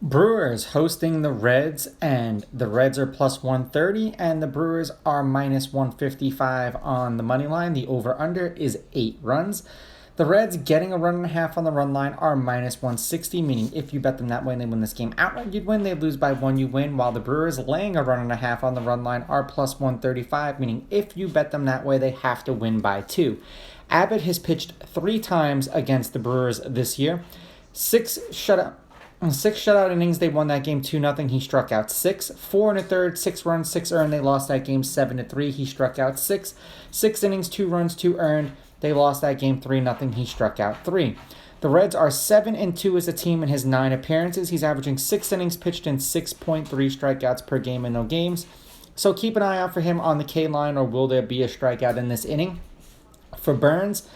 Brewers hosting the Reds, and the Reds are plus 130, and the Brewers are minus 155 on the money line. The over-under is 8 runs. The Reds getting a run and a half on the run line are minus 160, meaning if you bet them that way and they win this game outright, you'd win. They lose by 1, you win. While the Brewers laying a run and a half on the run line are plus 135, meaning if you bet them that way, they have to win by 2. Abbott has pitched 3 times against the Brewers this year. 6 shutout innings. They won that game 2-0. He struck out 6. 4 1/3, 6 runs, 6 earned. They lost that game 7-3. He struck out 6. 6 innings, 2 runs, 2 earned. They lost that game 3-0. He struck out 3. The Reds are 7-2 as a team in his 9 appearances. He's averaging 6 innings pitched and 6.3 strikeouts per game in no games. So keep an eye out for him on the K line, or will there be a strikeout in this inning? For Burns,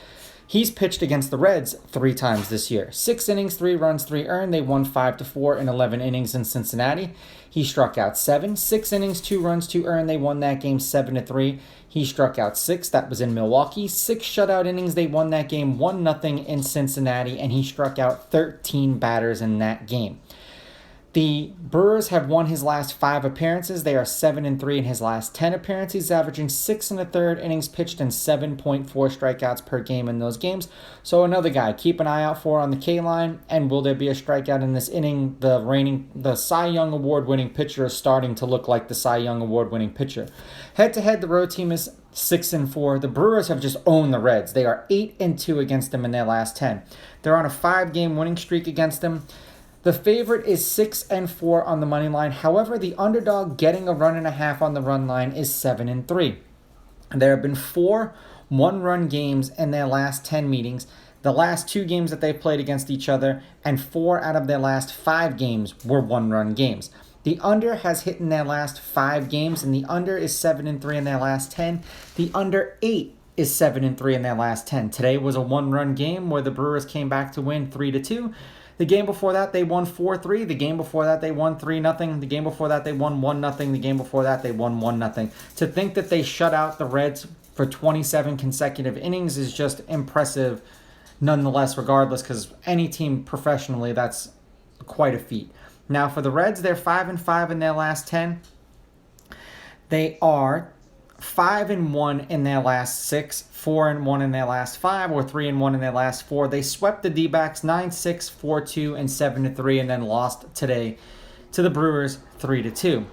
he's pitched against the Reds 3 times this year. 6 innings, 3 runs, 3 earned. They won 5-4 in 11 innings in Cincinnati. He struck out 7. 6 innings, 2 runs, 2 earned. They won that game 7-3. He struck out 6. That was in Milwaukee. 6 shutout innings. They won that game 1-0 in Cincinnati, and he struck out 13 batters in that game. The Brewers have won his last 5 appearances. They are 7-3 in his last 10 appearances. He's averaging 6 1/3 innings pitched and 7.4 strikeouts per game in those games. So another guy, keep an eye out for on the K line. And will there be a strikeout in this inning? The Cy Young Award winning pitcher is starting to look like the Cy Young Award winning pitcher. Head to head, the road team is 6-4. The Brewers have just owned the Reds. They are 8-2 against them in their last 10. They're on a 5-game winning streak against them. The favorite is 6-4 on the money line. However, the underdog getting a run and a half on the run line is 7-3. There have been 4 one-run games in their last 10 meetings. The last 2 games that they've played against each other, and 4 out of their last 5 games were one-run games. The under has hit in their last 5 games, and the under is 7-3 in their last 10. The under 8 is 7-3 in their last 10. Today was a one-run game where the Brewers came back to win 3-2. The game before that, they won 4-3. The game before that, they won 3-0. The game before that, they won 1-0. The game before that, they won 1-0. To think that they shut out the Reds for 27 consecutive innings is just impressive nonetheless, regardless, because any team professionally, that's quite a feat. Now, for the Reds, they're 5-5 in their last 10. They are 5-1 in their last 6, 4-1 in their last 5, or 3-1 in their last 4. They swept the D-backs 9-6, 4-2, and 7-3, and then lost today to the Brewers 3-2.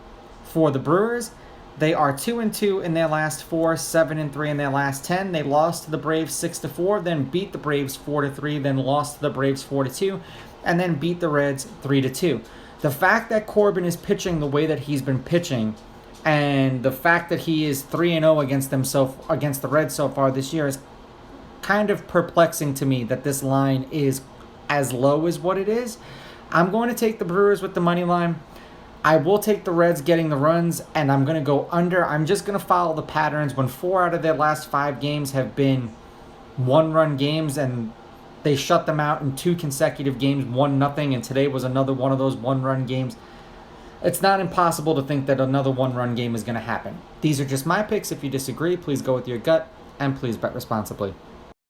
For the Brewers, they are 2-2 in their last 4, 7-3 in their last 10. They lost to the Braves 6-4, then beat the Braves 4-3, then lost to the Braves 4-2, and then beat the Reds 3-2. The fact that Corbin is pitching the way that he's been pitching, and the fact that he is 3-0 against the Reds so far this year is kind of perplexing to me that this line is as low as what it is. I'm going to take the Brewers with the money line. I will take the Reds getting the runs, and I'm going to go under. I'm just going to follow the patterns. When 4 out of their last 5 games have been one-run games, and they shut them out in 2 consecutive games, 1-0, and today was another one of those one-run games. It's not impossible to think that another one-run game is going to happen. These are just my picks. If you disagree, please go with your gut, and please bet responsibly.